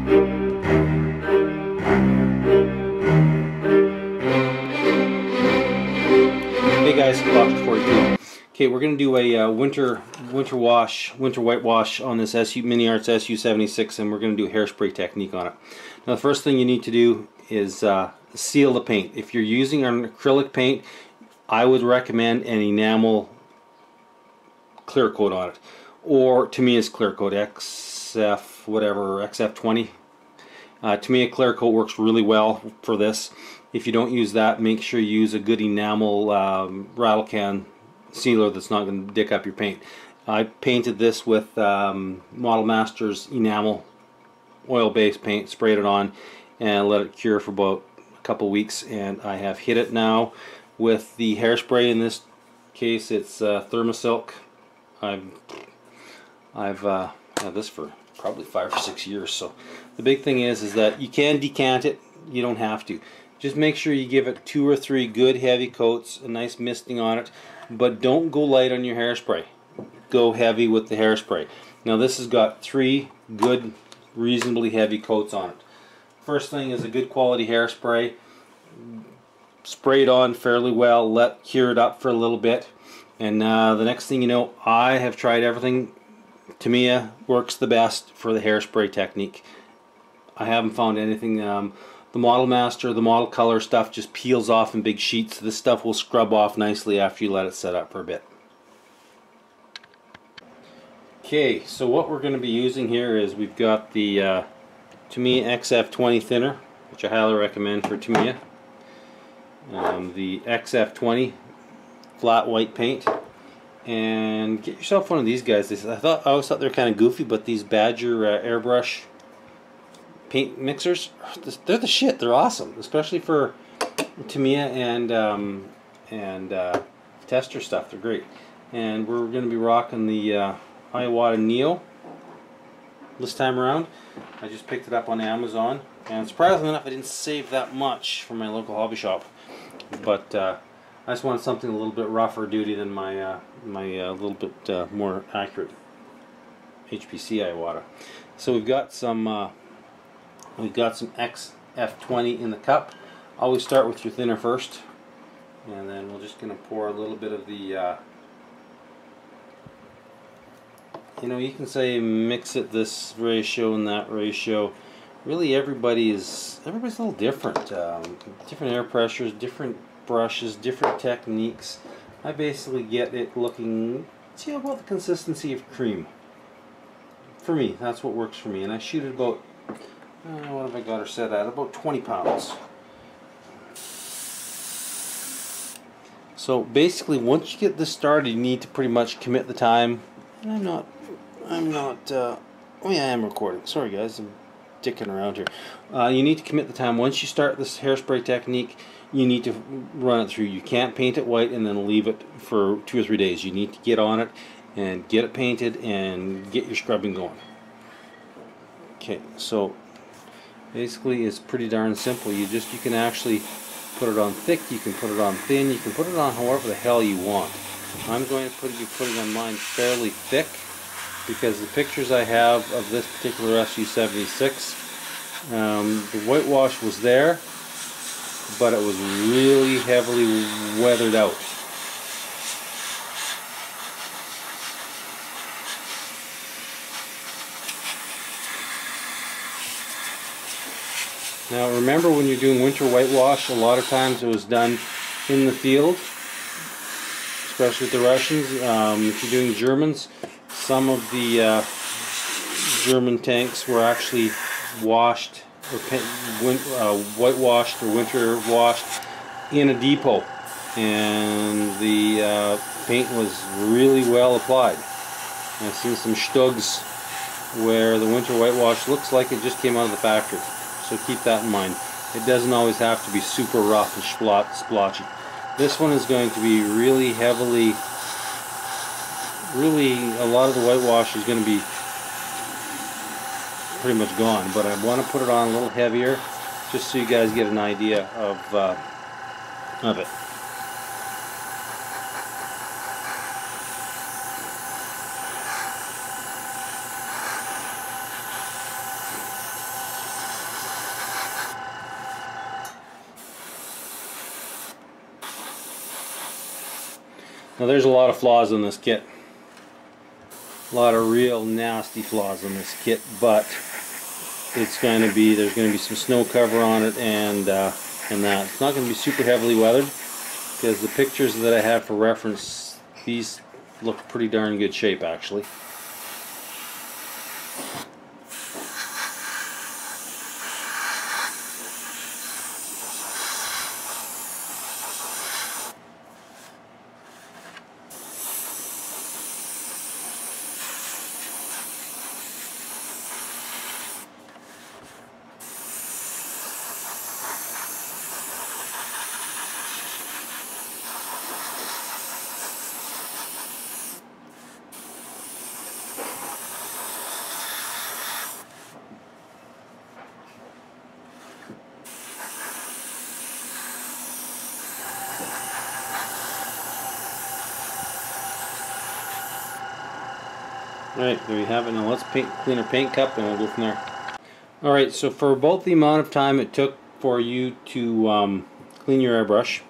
Hey guys, Box 42. Okay, we're going to do a winter white wash on this Mini Arts SU76, and we're going to do a hairspray technique on it. Now the first thing you need to do is seal the paint. If you're using an acrylic paint, I would recommend an enamel clear coat on it, or Tamiya's clear coat, XF20. Tamiya clear coat works really well for this. If you don't use that, make sure you use a good enamel rattle can sealer that's not going to dick up your paint. I painted this with Model Masters enamel oil-based paint, sprayed it on, and let it cure for about a couple weeks. And I have hit it now with the hairspray. In this case, it's Thermosilk. I've had this for probably 5 or 6 years. So the big thing is that you can decant it. You don't have to. Just make sure you give it 2 or 3 good heavy coats, a nice misting on it, but don't go light on your hairspray. Go heavy with the hairspray. Now this has got 3 good, reasonably heavy coats on it. First thing is a good quality hairspray. Spray it on fairly well, let cure it up for a little bit, and the next thing you know, I have tried everything. Tamiya works the best for the hairspray technique. I haven't found anything. The Model Master, the Model Color stuff just peels off in big sheets. This stuff will scrub off nicely after you let it set up for a bit. Okay, so what we're going to be using here is we've got the Tamiya XF20 thinner, which I highly recommend for Tamiya. The XF20 flat white paint, and get yourself one of these guys. I always thought they were kind of goofy, but these Badger airbrush paint mixers, they're the shit. They're awesome, especially for Tamiya and tester stuff. They're great. And we're going to be rocking the Iwata Neo this time around. I just picked it up on Amazon, and surprisingly enough, I didn't save that much from my local hobby shop. But I just wanted something a little bit rougher duty than my little bit more accurate HPC Iwata. So we've got some XF20 in the cup. Always start with your thinner first, and then we're just going to pour a little bit of the, you know, you can say mix it this ratio and that ratio. Really, everybody's a little different. Different air pressures, different brushes, different techniques. I basically get it looking, see, about the consistency of cream. For me, that's what works for me, and I shoot it about. What have I got her set at? About 20 pounds. So basically, once you get this started, you need to pretty much commit the time. Oh yeah, I am recording. Sorry guys, I'm dicking around here. You need to commit the time. Once you start this hairspray technique, you need to run it through. You can't paint it white and then leave it for 2 or 3 days. You need to get on it and get it painted and get your scrubbing going. Okay, so basically it's pretty darn simple. You can actually put it on thick, you can put it on thin, you can put it on however the hell you want. I'm going to be putting on mine fairly thick because the pictures I have of this particular SU76, the whitewash was there, but it was really heavily weathered out. Now remember, when you're doing winter whitewash, a lot of times it was done in the field, especially with the Russians. If you're doing Germans, some of the German tanks were actually washed or whitewashed or winter washed in a depot, and the paint was really well applied. I've seen some Stugs where the winter whitewash looks like it just came out of the factory. So keep that in mind. It doesn't always have to be super rough and splotchy. This one is going to be really heavily, a lot of the whitewash is going to be pretty much gone, but I want to put it on a little heavier just so you guys get an idea of it. Now there's a lot of flaws in this kit. A lot of real nasty flaws in this kit, but there's going to be some snow cover on it, and that it's not going to be super heavily weathered, because the pictures that I have for reference, these look pretty darn good shape actually. Alright, there you have it. Now let's clean our paint cup and we'll go from there. Alright, so for about the amount of time it took for you to clean your airbrush,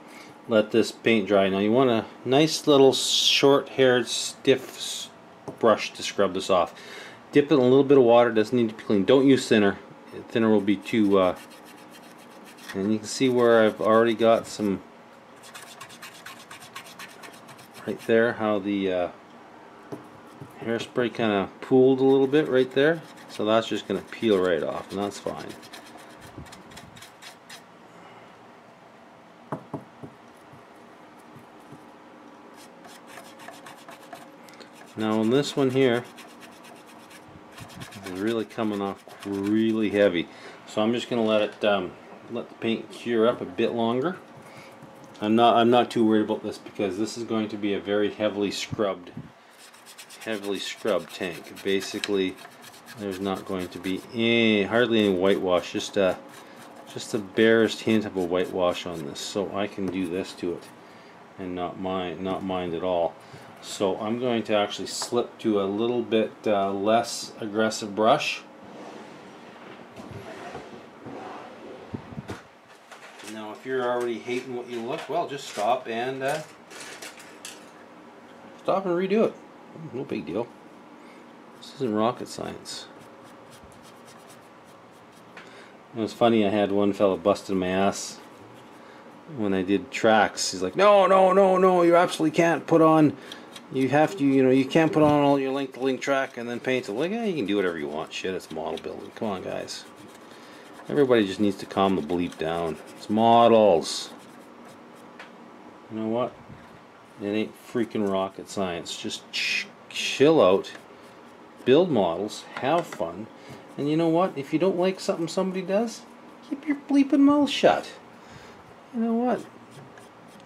let this paint dry. Now you want a nice little short-haired, stiff brush to scrub this off. Dip it in a little bit of water, doesn't need to be clean. Don't use thinner. Thinner will be too... and you can see where I've already got some... right there, how the... hairspray kind of pooled a little bit right there, so that's just going to peel right off, and that's fine. Now on this one here, it's really coming off really heavy, so I'm just going to let it let the paint cure up a bit longer. I'm not too worried about this, because this is going to be a very heavily scrubbed tank. Basically, there's not going to be hardly any whitewash, just the barest hint of a whitewash on this, so I can do this to it and not mind at all. So I'm going to actually slip to a little bit less aggressive brush. Now if you're already hating what you look, well, just stop and redo it. No big deal. This isn't rocket science. It was funny, I had one fella busting my ass when I did tracks. He's like, no, you absolutely can't put on, you have to, you can't put on all your link-to-link track and then paint it. Like, yeah, you can do whatever you want. Shit, it's model building. Come on, guys. Everybody just needs to calm the bleep down. It's models. You know what? It ain't freaking rocket science. Just chill out, build models, have fun, and you know what? If you don't like something somebody does, keep your bleeping mouth shut. You know what?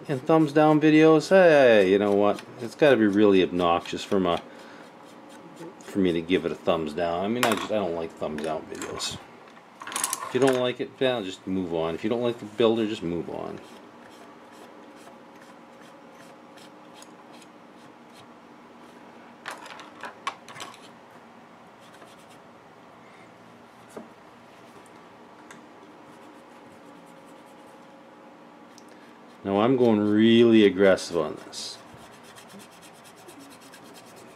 And thumbs down videos, hey, you know what? It's got to be really obnoxious for me to give it a thumbs down. I mean, I don't like thumbs down videos. If you don't like it, well, just move on. If you don't like the builder, just move on. Now I'm going really aggressive on this.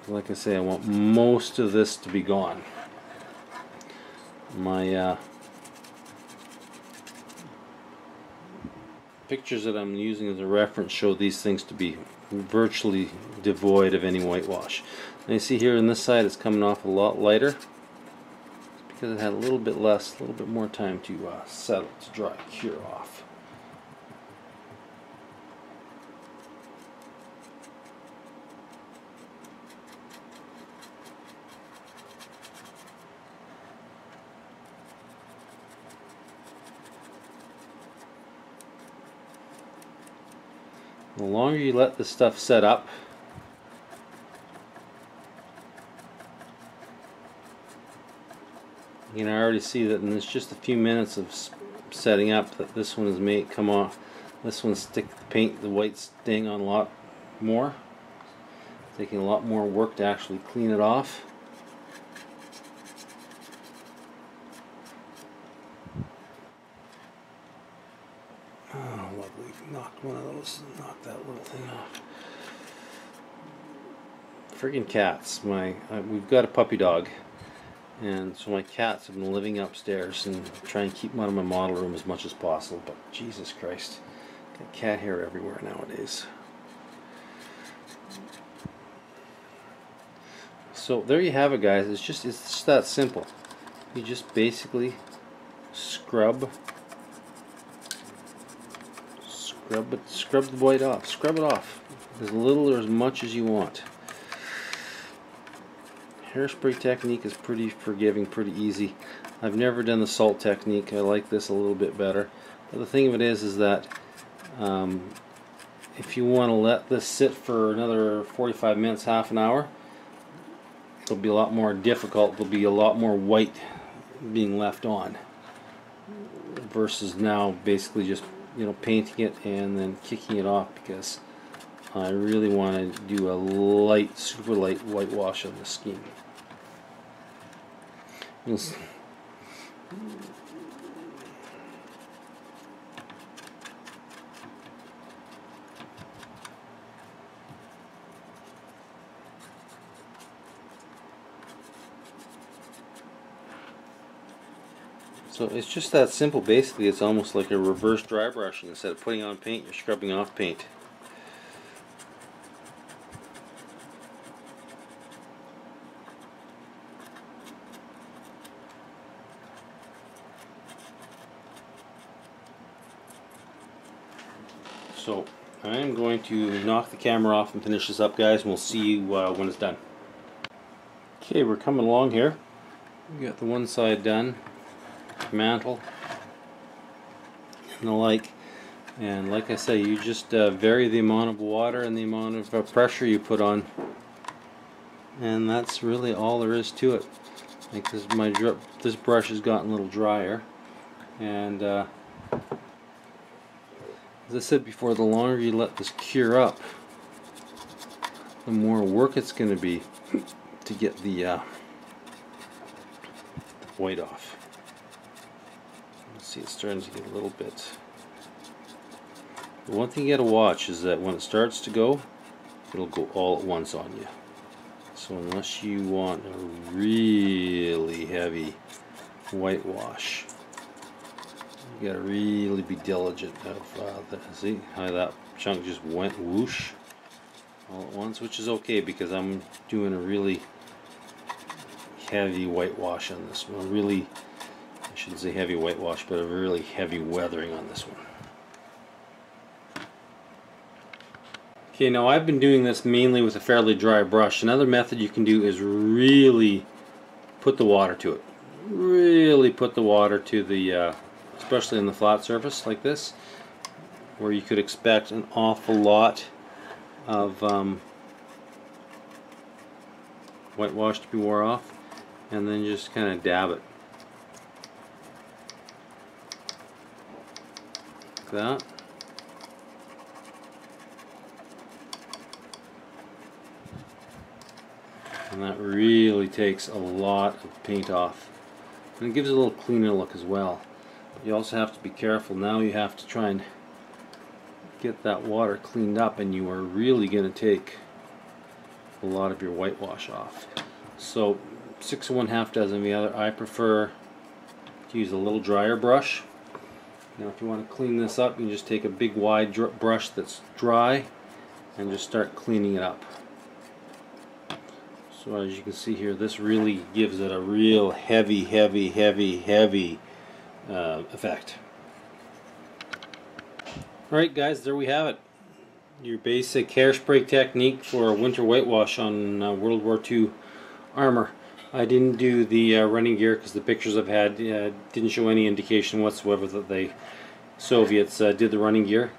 Like I say, I want most of this to be gone. My pictures that I'm using as a reference show these things to be virtually devoid of any whitewash. And you see here on this side it's coming off a lot lighter. It's because it had a little bit more time to settle, to dry, cure off. The longer you let this stuff set up, you can already see that in just a few minutes of setting up that this one is made come off. This one stick the paint, the white sting on a lot more. It's taking a lot more work to actually clean it off. Oh, lovely. Knocked one of those, knocked that little thing off. friggin' cats. We've got a puppy dog, and so my cats have been living upstairs, and try and keep them out of my model room as much as possible. But Jesus Christ, got cat hair everywhere nowadays. So there you have it, guys. It's just that simple. You just basically scrub the white off. Scrub it off as little or as much as you want. Hairspray technique is pretty forgiving, pretty easy. I've never done the salt technique. I like this a little bit better. But the thing of it is that if you want to let this sit for another 45 minutes, half an hour, it'll be a lot more difficult. There'll be a lot more white being left on versus now basically just, you know, painting it and then kicking it off, because I really want to do a light, super light whitewash on the scheme. So it's just that simple. Basically, it's almost like a reverse dry brushing. Instead of putting on paint, you're scrubbing off paint. So I'm going to knock the camera off and finish this up, guys, and we'll see you when it's done. Okay, we're coming along here. We got the one side done, mantle and the like, and like I say, you just vary the amount of water and the amount of pressure you put on, and that's really all there is to it. Like this brush has gotten a little drier, and as I said before, the longer you let this cure up, the more work it's going to be to get the white off. See, it's starting to get a little bit. The one thing you got to watch is that when it starts to go, it'll go all at once on you. So unless you want a really heavy whitewash, you got to really be diligent of see how that chunk just went whoosh all at once, which is okay because I'm doing a really heavy whitewash on this one. Really, I shouldn't say heavy whitewash, but a really heavy weathering on this one. Okay, now I've been doing this mainly with a fairly dry brush. Another method you can do is really put the water to it. Really put the water to the, especially in the flat surface like this, where you could expect an awful lot of whitewash to be wore off, and then just kind of dab it. Like that. And that really takes a lot of paint off. And it gives it a little cleaner look as well. But you also have to be careful. Now you have to try and get that water cleaned up, and you are really going to take a lot of your whitewash off. So 6 1/2 dozen of the other. I prefer to use a little drier brush. Now if you want to clean this up, you can just take a big wide brush that's dry and just start cleaning it up. So as you can see here, this really gives it a real heavy effect. Alright guys, there we have it. Your basic hairspray technique for a winter whitewash on World War II armor. I didn't do the running gear because the pictures I've had didn't show any indication whatsoever that the Soviets did the running gear.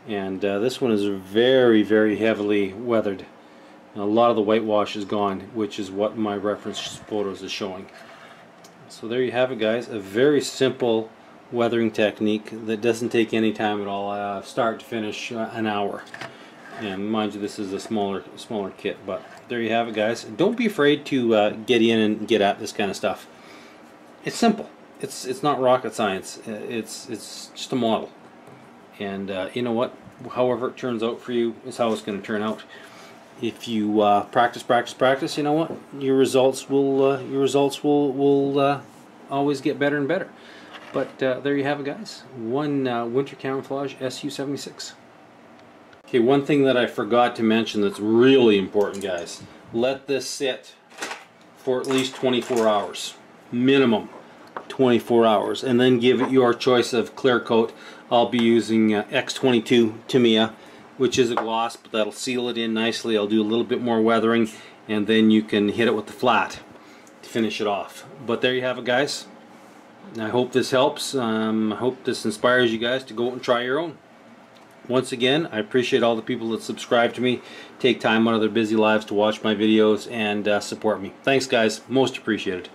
And this one is very heavily weathered. A lot of the whitewash is gone, which is what my reference photos is showing. So there you have it, guys. A very simple weathering technique that doesn't take any time at all, start to finish, an hour. And mind you, this is a smaller kit, but there you have it, guys. Don't be afraid to get in and get at this kind of stuff. It's simple. It's not rocket science. It's just a model, and you know what? However it turns out for you is how it's going to turn out. if you practice, you know what? Your results will always get better and better. But there you have it, guys. One winter camouflage SU-76. Okay, one thing that I forgot to mention that's really important, guys. Let this sit for at least 24 hours. Minimum 24 hours. And then give it your choice of clear coat. I'll be using X22 Tamiya, which is a gloss, but that'll seal it in nicely. I'll do a little bit more weathering, and then you can hit it with the flat to finish it off. But there you have it, guys. I hope this helps. I hope this inspires you guys to go out and try your own. Once again, I appreciate all the people that subscribe to me, take time out of their busy lives to watch my videos and support me. Thanks, guys. Most appreciated.